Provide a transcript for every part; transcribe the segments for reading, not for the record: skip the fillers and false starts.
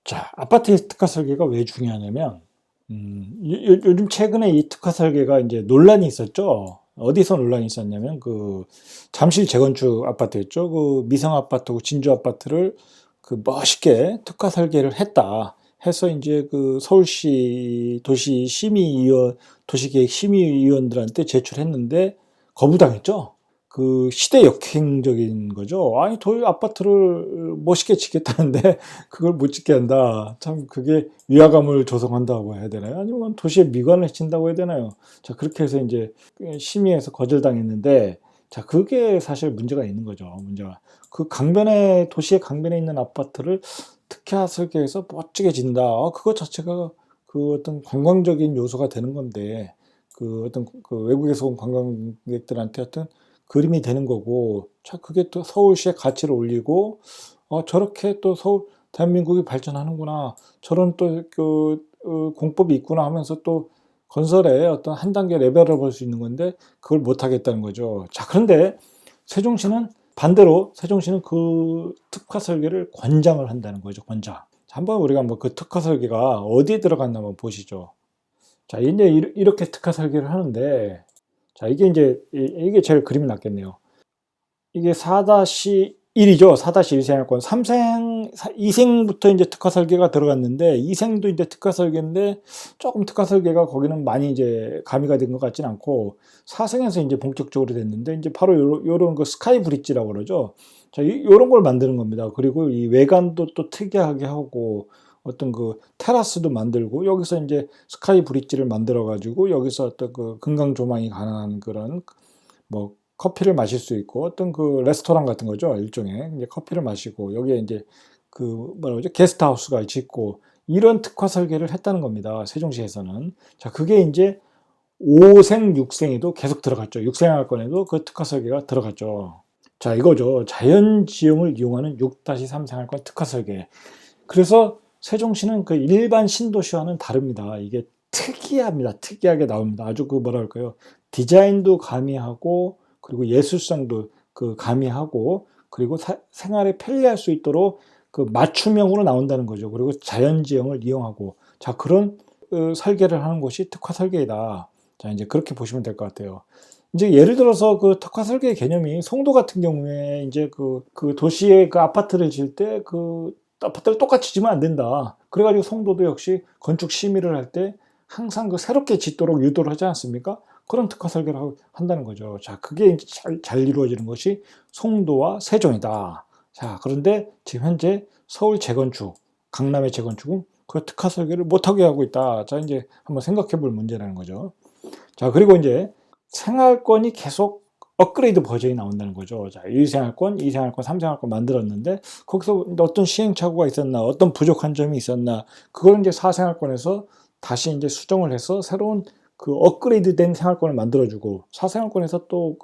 자, 아파트 특화 설계가 왜 중요하냐면, 요즘 최근에 이 특화 설계가 이제 논란이 있었죠. 어디서 논란이 있었냐면, 잠실 재건축 아파트였죠. 그 미성 아파트고 진주 아파트를 그 멋있게 특화 설계를 했다. 해서 이제 그 서울시 도시계획 심의위원들한테 제출했는데 거부당했죠. 그 시대 역행적인 거죠. 아니, 아파트를 멋있게 짓겠다는데 그걸 못 짓게 한다. 참 그게 위화감을 조성한다고 해야 되나요? 아니면 도시의 미관을 해친다고 해야 되나요? 자, 그렇게 해서 이제 심의에서 거절당했는데, 자, 그게 사실 문제가 있는 거죠. 문제가. 도시의 강변에 있는 아파트를 특화 설계해서 멋지게 짓는다. 그거 자체가 그 어떤 관광적인 요소가 되는 건데, 그 어떤 그 외국에서 온 관광객들한테 어떤 그림이 되는 거고, 자, 그게 또 서울시의 가치를 올리고, 저렇게 또 대한민국이 발전하는구나. 저런 또 공법이 있구나 하면서 또 건설에 어떤 한 단계 레벨을 볼 수 있는 건데, 그걸 못 하겠다는 거죠. 자, 그런데 반대로 세종시는 그 특화 설계를 권장을 한다는 거죠. 권장. 자, 한번 우리가 그 특화 설계가 어디에 들어갔나 한번 보시죠. 자, 이제 이렇게 특화 설계를 하는데, 자, 이게 제일 그림이 낫겠네요. 이게 4-1이죠. 4-1 생활권. 2생부터 이제 특화 설계가 들어갔는데, 2생도 이제 특화 설계인데, 조금 특화 설계가 거기는 많이 이제 가미가 된 것 같진 않고, 4생에서 이제 본격적으로 됐는데, 이제 바로 요런 그 스카이 브릿지라고 그러죠. 자, 요런 걸 만드는 겁니다. 그리고 이 외관도 또 특이하게 하고, 어떤 그 테라스도 만들고, 여기서 이제 스카이 브릿지를 만들어가지고, 여기서 어떤 그 금강 조망이 가능한 그런 뭐 커피를 마실 수 있고, 어떤 그 레스토랑 같은 거죠. 일종의 이제 커피를 마시고, 여기에 이제 그 뭐라 그러죠? 게스트하우스가 짓고, 이런 특화 설계를 했다는 겁니다. 세종시에서는. 자, 그게 이제 5생, 6생에도 계속 들어갔죠. 6생활권에도 그 특화 설계가 들어갔죠. 자, 이거죠. 자연지형을 이용하는 6-3 생활권 특화 설계. 그래서 세종시는 그 일반 신도시와는 다릅니다. 이게 특이합니다. 특이하게 나옵니다. 아주 그 뭐라 할까요? 디자인도 가미하고, 그리고 예술성도 그 가미하고, 그리고 생활에 편리할 수 있도록 그 맞춤형으로 나온다는 거죠. 그리고 자연지형을 이용하고, 자, 그런 설계를 하는 것이 특화 설계이다. 자, 이제 그렇게 보시면 될 것 같아요. 이제 예를 들어서 그 특화 설계 개념이 송도 같은 경우에 이제 그 도시에 그 아파트를 지을 때 아파트를 똑같이 지으면 안 된다. 그래가지고 송도도 역시 건축 심의를 할 때 항상 그 새롭게 짓도록 유도를 하지 않습니까? 그런 특화 설계를 한다는 거죠. 자, 그게 이제 잘 이루어지는 것이 송도와 세종이다. 자, 그런데 지금 현재 서울 재건축, 강남의 재건축은 그 특화 설계를 못하게 하고 있다. 자, 이제 한번 생각해 볼 문제라는 거죠. 자, 그리고 이제 생활권이 계속 업그레이드 버전이 나온다는 거죠. 자, 1생활권, 2생활권, 3생활권 만들었는데 거기서 어떤 시행착오가 있었나, 어떤 부족한 점이 있었나, 그걸 이제 4생활권에서 다시 이제 수정을 해서 새로운 그 업그레이드된 생활권을 만들어주고, 4생활권에서 또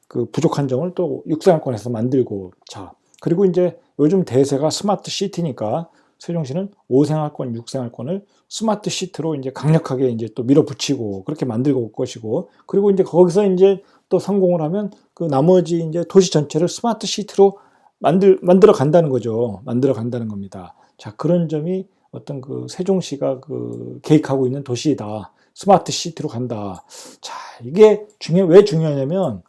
그 부족한 점을 또 6생활권에서 만들고, 자, 그리고 이제 요즘 대세가 스마트 시티니까 세종시는 5생활권, 6생활권을 스마트 시티로 이제 강력하게 이제 또 밀어붙이고 그렇게 만들고 올 것이고, 그리고 이제 거기서 이제 또 성공을 하면 그 나머지 이제 도시 전체를 스마트 시티로 만들어 간다는 거죠. 만들어 간다는 겁니다. 자, 그런 점이 어떤 그 세종시가 그 계획하고 있는 도시이다. 스마트 시티로 간다. 자, 이게 왜 중요하냐면,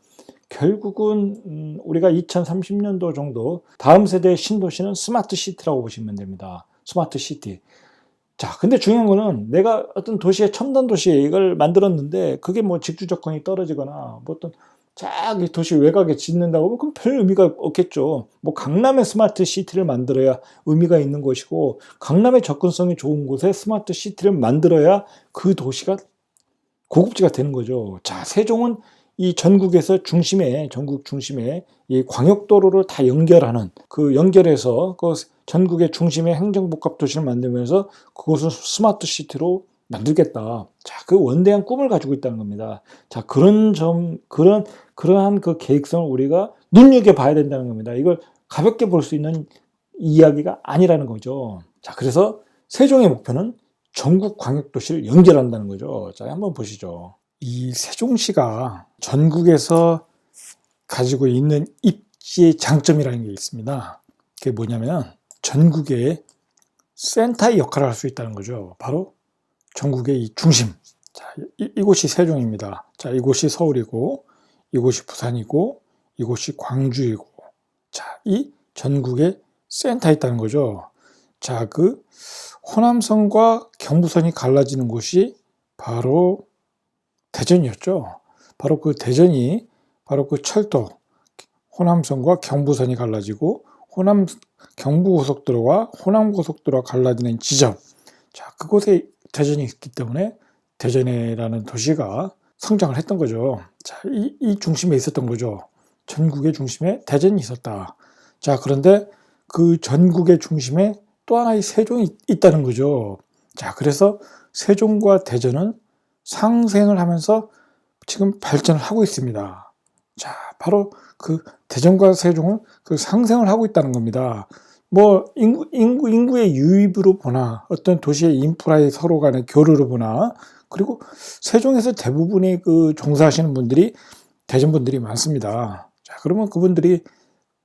결국은 우리가 2030년도 정도 다음 세대의 신도시는 스마트 시티라고 보시면 됩니다. 스마트 시티. 자, 근데 중요한 거는 내가 어떤 도시의 첨단 도시에 이걸 만들었는데 그게 뭐 직주 조건이 떨어지거나 뭐 어떤 저기 도시 외곽에 짓는다고 하면 그건 별 의미가 없겠죠. 뭐 강남에 스마트 시티를 만들어야 의미가 있는 것이고, 강남의 접근성이 좋은 곳에 스마트 시티를 만들어야 그 도시가 고급지가 되는 거죠. 자, 세종은 이 전국 중심에 이 광역도로를 다 연결해서 그 전국의 중심의 행정복합 도시를 만들면서 그것을 스마트 시티로 만들겠다. 자, 그 원대한 꿈을 가지고 있다는 겁니다. 자, 그러한 그 계획성을 우리가 눈여겨봐야 된다는 겁니다. 이걸 가볍게 볼 수 있는 이야기가 아니라는 거죠. 자, 그래서 세종의 목표는 전국 광역도시를 연결한다는 거죠. 자, 한번 보시죠. 이 세종시가 전국에서 가지고 있는 입지의 장점이라는 게 있습니다. 그게 뭐냐면 전국에 센터의 역할을 할 수 있다는 거죠. 바로 전국의 이 중심. 자, 이곳이 세종입니다. 자, 이곳이 서울이고, 이곳이 부산이고, 이곳이 광주이고, 자, 이 전국의 센터에 있다는 거죠. 자, 그 호남선과 경부선이 갈라지는 곳이 바로 대전이었죠. 바로 그 대전이 바로 그 철도, 호남선과 경부선이 갈라지고 경부고속도로와 호남고속도로가 갈라지는 지점. 자, 그곳에 대전이 있기 때문에 대전이라는 도시가 성장을 했던 거죠. 자, 이 중심에 있었던 거죠. 전국의 중심에 대전이 있었다. 자, 그런데 그 전국의 중심에 또 하나의 세종이 있다는 거죠. 자, 그래서 세종과 대전은 상생을 하면서 지금 발전을 하고 있습니다. 자, 바로 그 대전과 세종은 그 상생을 하고 있다는 겁니다. 뭐 인구의 유입으로 보나 어떤 도시의 인프라의 서로 간의 교류로 보나 그리고 세종에서 대부분의 그 종사하시는 분들이 대전 분들이 많습니다. 자, 그러면 그분들이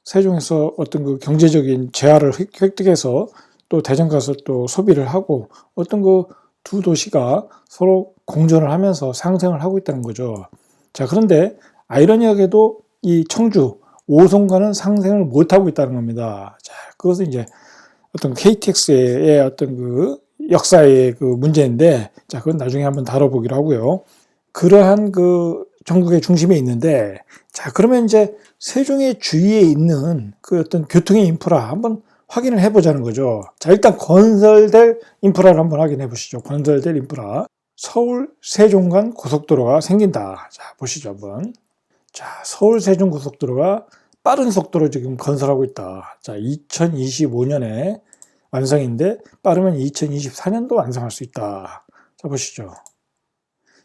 세종에서 어떤 그 경제적인 재화를 획득해서 또 대전 가서 또 소비를 하고 어떤 그 두 도시가 서로 공존을 하면서 상생을 하고 있다는 거죠. 자, 그런데 아이러니하게도 이 청주, 오송과는 상생을 못하고 있다는 겁니다. 자, 그것은 이제 어떤 KTX의 어떤 그 역사의 그 문제인데, 자, 그건 나중에 한번 다뤄보기로 하고요. 그러한 그 전국의 중심에 있는데, 자, 그러면 이제 세종의 주위에 있는 그 어떤 교통의 인프라 한번 확인을 해보자는 거죠. 자, 일단 건설될 인프라를 한번 확인해 보시죠. 건설될 인프라. 서울 세종 간 고속도로가 생긴다. 자, 보시죠, 한번. 자, 서울 세종 고속도로가 빠른 속도로 지금 건설하고 있다. 자, 2025년에 완성인데 빠르면 2024년도 완성할 수 있다. 자, 보시죠.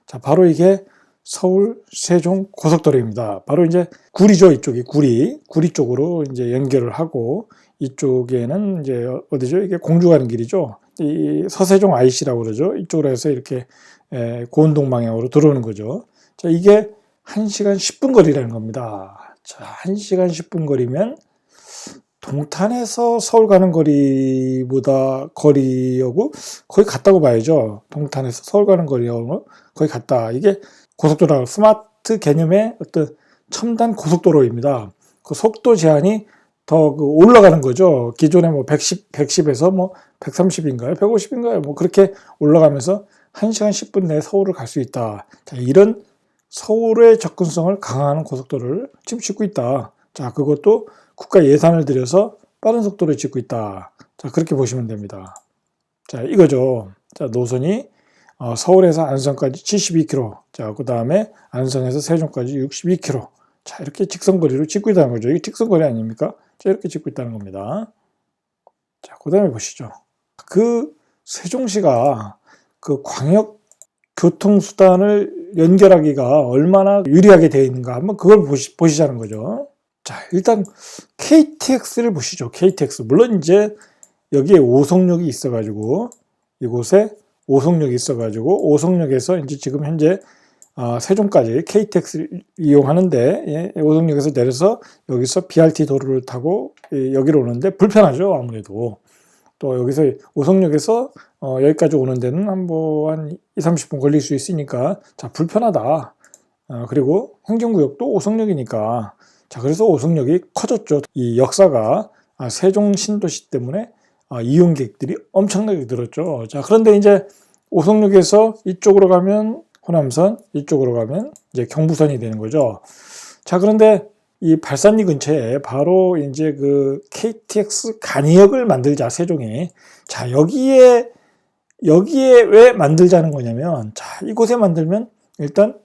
자, 바로 이게 서울 세종 고속도로입니다. 바로 이제 구리죠, 이쪽이 구리 쪽으로 이제 연결을 하고 이쪽에는 이제 어디죠? 이게 공주 가는 길이죠. 이 서세종 IC라고 그러죠. 이쪽으로 해서 이렇게 고운동 방향으로 들어오는 거죠. 자, 이게 1시간 10분 거리라는 겁니다. 자, 1시간 10분 거리면 동탄에서 서울 가는 거리보다 거리하고 거의 같다고 봐야죠. 동탄에서 서울 가는 거리하고 거의 같다. 이게 고속도로, 스마트 개념의 어떤 첨단 고속도로입니다. 그 속도 제한이 더 그 올라가는 거죠. 기존에 뭐 110에서 뭐 130인가요? 150인가요? 뭐 그렇게 올라가면서 1시간 10분 내에 서울을 갈 수 있다. 자, 이런 서울의 접근성을 강화하는 고속도로를 지금 짓고 있다. 자, 그것도 국가 예산을 들여서 빠른 속도로 짓고 있다. 자, 그렇게 보시면 됩니다. 자, 이거죠. 자, 노선이 서울에서 안성까지 72km. 자, 그 다음에 안성에서 세종까지 62km. 자, 이렇게 직선거리로 짓고 있다는 거죠. 이게 직선거리 아닙니까? 자, 이렇게 짓고 있다는 겁니다. 자, 그 다음에 보시죠. 그 세종시가 그 광역 교통수단을 연결하기가 얼마나 유리하게 되어 있는가 한번 그걸 보시자는 거죠. 자, 일단 KTX를 보시죠. KTX. 물론 이제 여기에 오송역이 있어가지고 이곳에 오송역이 있어가지고 오송역에서 이제 지금 현재 세종까지 KTX를 이용하는데 오송역에서 내려서 여기서 BRT 도로를 타고 여기로 오는데 불편하죠. 아무래도 또 여기서 오송역에서 여기까지 오는 데는 한 2, 30분 걸릴 수 있으니까 자, 불편하다. 그리고 행정구역도 오송역이니까 자, 그래서 오송역이 커졌죠. 이 역사가 세종 신도시 때문에 이용객들이 엄청나게 늘었죠. 자, 그런데 이제 오송역에서 이쪽으로 가면 호남선, 이쪽으로 가면 이제 경부선이 되는 거죠. 자, 그런데 이 발산리 근처에 바로 이제 그 KTX 간이역을 만들자, 세종이. 자, 여기에 왜 만들자는 거냐면, 자, 이곳에 만들면 일단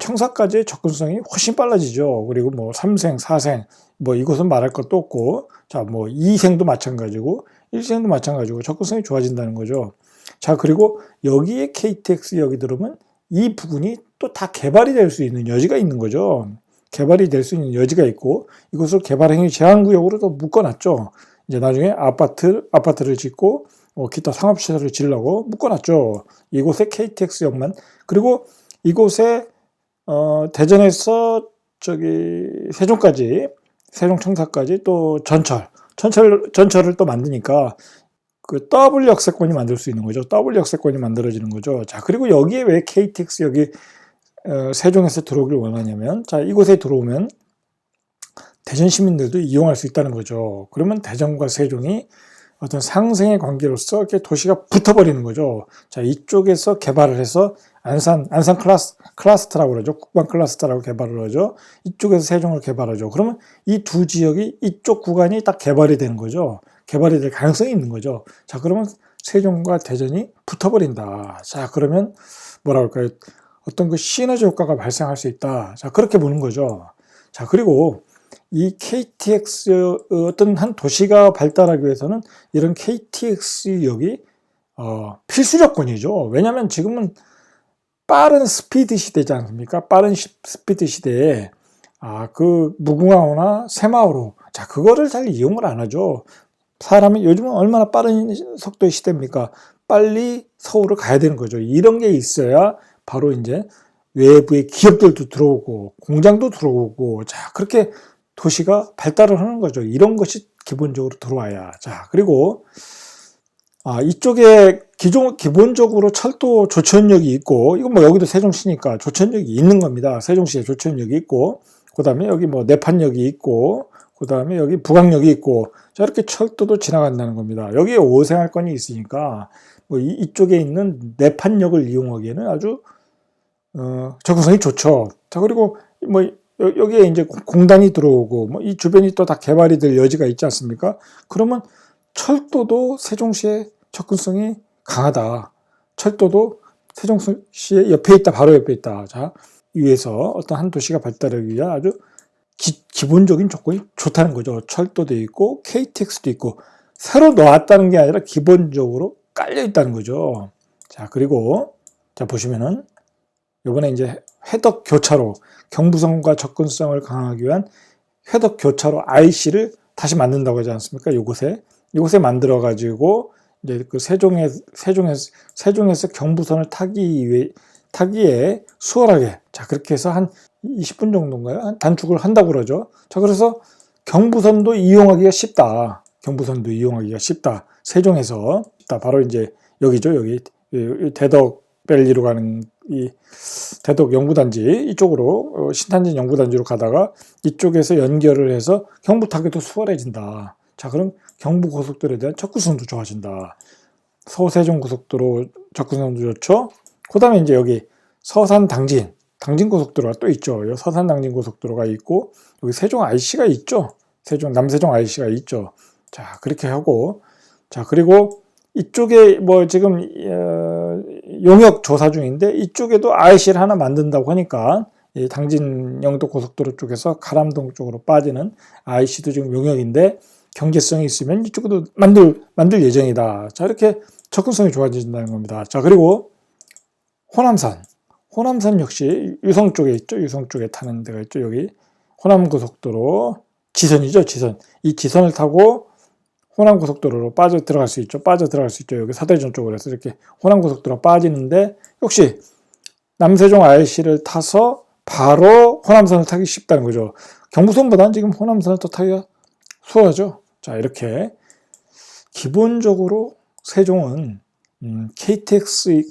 청사까지의 접근성이 훨씬 빨라지죠. 그리고 뭐 3생, 4생, 뭐 이곳은 말할 것도 없고, 자, 뭐 2생도 마찬가지고, 1생도 마찬가지고 접근성이 좋아진다는 거죠. 자, 그리고 여기에 KTX역이 들어오면 이 부분이 또 다 개발이 될 수 있는 여지가 있는 거죠. 개발이 될 수 있는 여지가 있고 이것을 개발행위 제한구역으로 또 묶어놨죠. 이제 나중에 아파트를 짓고 기타 상업시설을 지으려고 묶어놨죠. 이곳에 KTX역만. 그리고 이곳에 대전에서 세종까지 세종청사까지 또 전철을 또 만드니까 그 더블 역세권이 만들 수 있는 거죠. 더블 역세권이 만들어지는 거죠. 자, 그리고 여기에 왜 KTX 여기 세종에서 들어오길 원하냐면, 자, 이곳에 들어오면 대전 시민들도 이용할 수 있다는 거죠. 그러면 대전과 세종이 어떤 상생의 관계로서 이렇게 도시가 붙어버리는 거죠. 자, 이쪽에서 개발을 해서 안산 클러스터라고 그러죠. 국방 클러스터라고 개발을 하죠. 이쪽에서 세종을 개발하죠. 그러면 이 두 지역이 이쪽 구간이 딱 개발이 되는 거죠. 개발이 될 가능성이 있는 거죠. 자, 그러면 세종과 대전이 붙어버린다. 자, 그러면 뭐라 할까요? 어떤 그 시너지 효과가 발생할 수 있다. 자, 그렇게 보는 거죠. 자, 그리고 이 KTX 어떤 한 도시가 발달하기 위해서는 이런 KTX역이 필수 조건이죠. 왜냐하면 지금은 빠른 스피드 시대지 않습니까? 빠른 스피드 시대에 그 무궁화호나 새마을호, 자, 그거를 잘 이용을 안 하죠. 사람이 요즘은 얼마나 빠른 속도의 시대입니까? 빨리 서울을 가야 되는 거죠. 이런 게 있어야 바로 이제 외부의 기업들도 들어오고 공장도 들어오고, 자, 그렇게 도시가 발달을 하는 거죠. 이런 것이 기본적으로 들어와야. 자, 그리고 이쪽에 기본적으로 철도 조천역이 있고, 이건 뭐 여기도 세종시니까 조천역이 있는 겁니다. 세종시에 조천역이 있고, 그 다음에 여기 뭐 내판역이 있고, 그 다음에 여기 북악역이 있고, 자, 이렇게 철도도 지나간다는 겁니다. 여기에 오생활권이 있으니까 뭐 이쪽에 있는 내판역을 이용하기에는 아주 접근성이 좋죠. 자, 그리고 뭐 여기에 이제 공단이 들어오고 뭐 이 주변이 또 다 개발이 될 여지가 있지 않습니까? 그러면 철도도 세종시의 접근성이 강하다. 철도도 세종시의 옆에 있다, 바로 옆에 있다. 자, 위에서 어떤 한 도시가 발달하기 위한 아주 기본적인 조건이 좋다는 거죠. 철도도 있고 KTX도 있고, 새로 나왔다는 게 아니라 기본적으로 깔려 있다는 거죠. 자, 그리고 자, 보시면은 이번에 이제 회덕 교차로, 경부선과 접근성을 강화하기 위한 회덕 교차로 IC를 다시 만든다고 하지 않습니까? 이곳에 만들어 가지고 이제 그 세종에서 경부선을 타기에 수월하게, 자, 그렇게 해서 한 20분 정도인가요? 한 단축을 한다고 그러죠. 자, 그래서 경부선도 이용하기가 쉽다. 경부선도 이용하기가 쉽다. 세종에서 바로 이제 여기죠. 여기 대덕밸리로 가는 이 대덕 연구단지 이쪽으로 신탄진 연구단지로 가다가 이쪽에서 연결을 해서 경부 타기도 수월해진다. 자, 그럼 경부 고속도로에 대한 접근성도 좋아진다. 서세종 고속도로 접근성도 좋죠. 그다음에 이제 여기 서산 당진 고속도로가 또 있죠. 여기 서산 당진 고속도로가 있고, 여기 세종 IC가 있죠. 남세종 IC가 있죠. 자, 그렇게 하고, 자, 그리고 이쪽에 뭐 지금 용역 조사 중인데 이쪽에도 IC를 하나 만든다고 하니까 이 당진 영도 고속도로 쪽에서 가람동 쪽으로 빠지는 IC도 지금 용역인데 경제성이 있으면 이쪽에도 만들 예정이다. 자, 이렇게 접근성이 좋아진다는 겁니다. 자, 그리고 호남산 역시 유성 쪽에 있죠. 유성 쪽에 타는 데가 있죠. 여기 호남고속도로 지선이죠. 이 지선을 타고 호남고속도로로 빠져 들어갈 수 있죠. 여기 사대전 쪽으로 해서 이렇게 호남고속도로 빠지는데, 역시 남세종 IC를 타서 바로 호남선을 타기 쉽다는 거죠. 경부선보다는 지금 호남선을 또 타기가 수월하죠. 자, 이렇게 기본적으로 세종은 KTX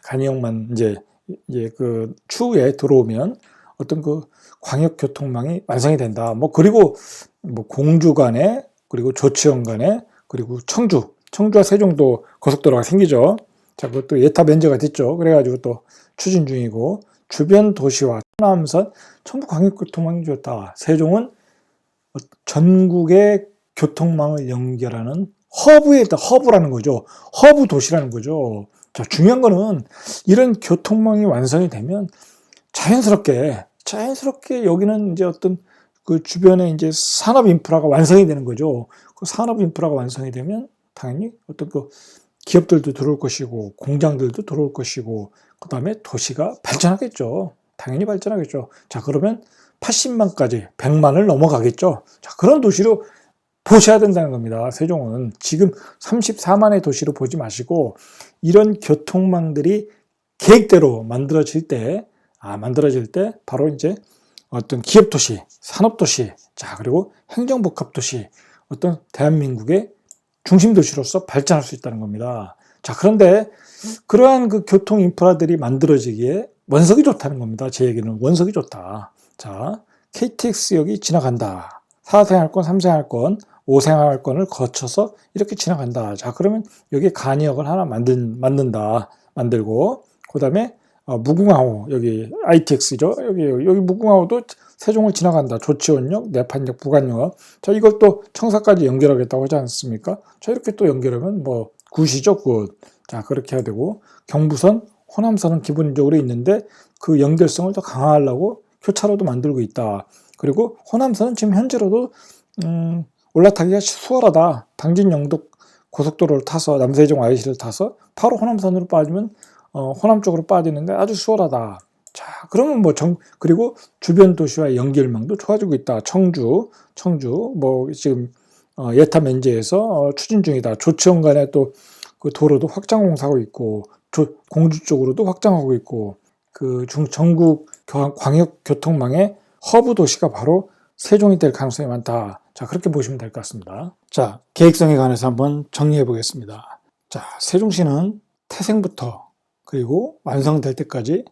간이역만 이제 그 추후에 들어오면 어떤 그 광역교통망이 완성이 된다. 뭐 그리고 뭐 공주 간에, 그리고 조치원 간에, 그리고 청주와 세종도 고속도로가 생기죠. 자, 그것도 예타 면제가 됐죠. 그래가지고 또 추진 중이고, 주변 도시와 호남선 전부 광역교통망이 좋다. 세종은 전국의 교통망을 연결하는 허브라는 거죠. 허브 도시라는 거죠. 자, 중요한 거는 이런 교통망이 완성이 되면 자연스럽게 여기는 이제 어떤 그 주변에 이제 산업 인프라가 완성이 되는 거죠. 그 산업 인프라가 완성이 되면 당연히 어떤 그 기업들도 들어올 것이고, 공장들도 들어올 것이고, 그 다음에 도시가 발전하겠죠. 당연히 발전하겠죠. 자, 그러면 80만까지 100만을 넘어가겠죠. 자, 그런 도시로 보셔야 된다는 겁니다. 세종은 지금 34만의 도시로 보지 마시고, 이런 교통망들이 계획대로 만들어질 때 바로 이제 어떤 기업도시, 산업도시, 자, 그리고 행정복합도시, 어떤 대한민국의 중심 도시로서 발전할 수 있다는 겁니다. 자, 그런데 그러한 그 교통 인프라들이 만들어지기에 원석이 좋다는 겁니다. 제 얘기는 원석이 좋다. 자, KTX역이 지나간다. 4생활권, 3생활권, 5생활권을 거쳐서 이렇게 지나간다. 자, 그러면 여기 간이역을 하나 만들고, 그 다음에 무궁화호, 여기 ITX죠. 여기 무궁화호도 세종을 지나간다. 조치원역, 내판역, 부관역. 자, 이걸 또 청사까지 연결하겠다고 하지 않습니까? 자, 이렇게 또 연결하면 뭐 굿이죠, 굿. 자, 그렇게 해야 되고, 경부선, 호남선은 기본적으로 있는데 그 연결성을 더 강화하려고 교차로도 만들고 있다. 그리고 호남선은 지금 현재로도 올라타기가 수월하다. 당진 영덕 고속도로를 타서 남세종 IC를 타서 바로 호남선으로 빠지면 호남 쪽으로 빠지는데 아주 수월하다. 자, 그러면 뭐 그리고 주변 도시와의 연결망도 좋아지고 있다. 청주 뭐 지금 예타 면제에서 추진 중이다. 조치원 간에 또 그 도로도 확장 공사하고 있고 공주 쪽으로도 확장하고 있고 그 전국 광역 교통망의 허브 도시가 바로 세종이 될 가능성이 많다. 자, 그렇게 보시면 될 것 같습니다. 자, 계획성에 관해서 한번 정리해 보겠습니다. 자, 세종시는 태생부터 그리고 완성될 때까지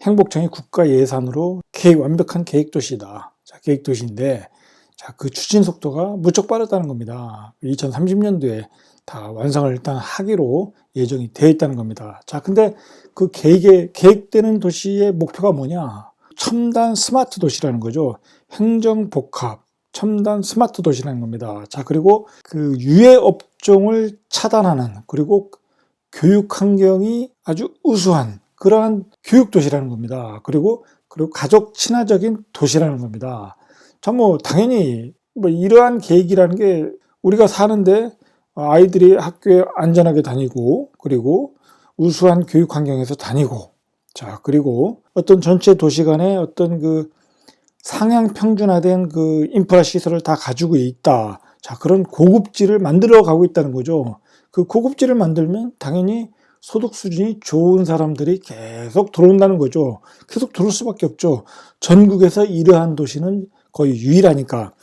행복청이 국가 예산으로 완벽한 계획도시다. 자, 계획도시인데, 자, 그 추진 속도가 무척 빠르다는 겁니다. 2030년도에 다 완성을 일단 하기로 예정이 되어 있다는 겁니다. 자, 근데 그 계획되는 도시의 목표가 뭐냐? 첨단 스마트 도시라는 거죠. 행정복합, 첨단 스마트 도시라는 겁니다. 자, 그리고 그 유해 업종을 차단하는, 그리고 교육 환경이 아주 우수한 그러한 교육 도시라는 겁니다. 그리고 가족 친화적인 도시라는 겁니다. 참 뭐 당연히 뭐 이러한 계획이라는 게 우리가 사는데 아이들이 학교에 안전하게 다니고 그리고 우수한 교육 환경에서 다니고 자 그리고 어떤 전체 도시 간의 어떤 그 상향 평준화된 그 인프라 시설을 다 가지고 있다. 자 그런 고급지를 만들어 가고 있다는 거죠. 그 고급지를 만들면 당연히 소득 수준이 좋은 사람들이 계속 들어온다는 거죠. 계속 들어올 수밖에 없죠. 전국에서 이러한 도시는 거의 유일하니까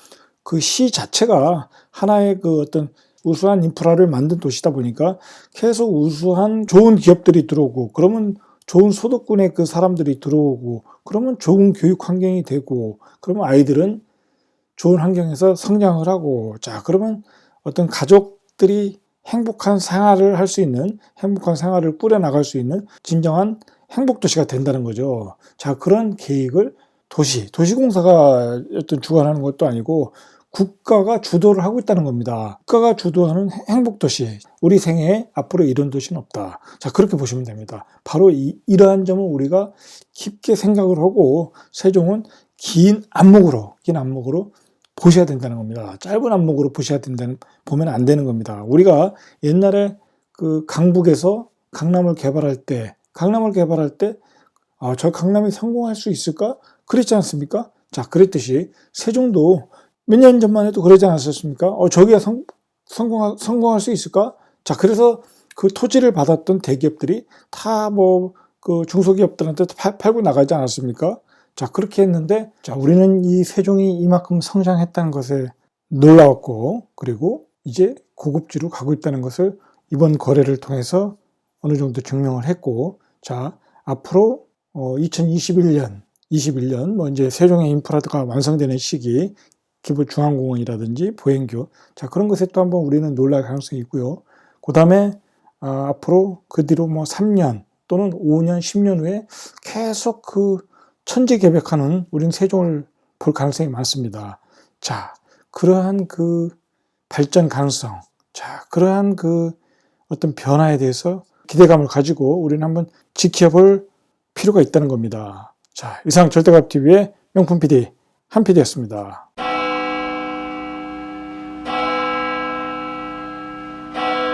그 시 자체가 하나의 그 어떤 우수한 인프라를 만든 도시다 보니까 계속 우수한 좋은 기업들이 들어오고 그러면 좋은 소득군의 그 사람들이 들어오고 그러면 좋은 교육 환경이 되고 그러면 아이들은 좋은 환경에서 성장을 하고 자 그러면 어떤 가족들이 행복한 생활을 할 수 있는 행복한 생활을 꾸려나갈 수 있는 진정한 행복도시가 된다는 거죠. 자 그런 계획을 도시공사가 어떤 주관하는 것도 아니고 국가가 주도를 하고 있다는 겁니다. 국가가 주도하는 행복도시. 우리 생애에 앞으로 이런 도시는 없다. 자, 그렇게 보시면 됩니다. 바로 이러한 점을 우리가 깊게 생각을 하고 세종은 긴 안목으로 보셔야 된다는 겁니다. 짧은 안목으로 보면 안 되는 겁니다. 우리가 옛날에 그 강북에서 강남을 개발할 때 저 강남이 성공할 수 있을까? 그랬지 않습니까? 자, 그랬듯이 세종도 몇 년 전만 해도 그러지 않았습니까? 저기가 성공할 수 있을까? 자, 그래서 그 토지를 받았던 대기업들이 다 그 중소기업들한테 팔고 나가지 않았습니까? 자, 그렇게 했는데, 자, 우리는 이 세종이 이만큼 성장했다는 것에 놀라웠고, 그리고 이제 고급지로 가고 있다는 것을 이번 거래를 통해서 어느 정도 증명을 했고, 자, 앞으로 2021년 뭐 이제 세종의 인프라가 완성되는 시기, 기부 중앙공원이라든지 보행교, 자 그런 것에 또 한번 우리는 놀랄 가능성이 있고요. 그 다음에 앞으로 그 뒤로 뭐 3년 또는 5년, 10년 후에 계속 그 천지개벽하는 우리는 세종을 볼 가능성이 많습니다. 자, 그러한 그 발전 가능성, 자, 그러한 그 어떤 변화에 대해서 기대감을 가지고 우리는 한번 지켜볼 필요가 있다는 겁니다. 자, 이상 절대갑TV의 명품 PD, 한 PD였습니다.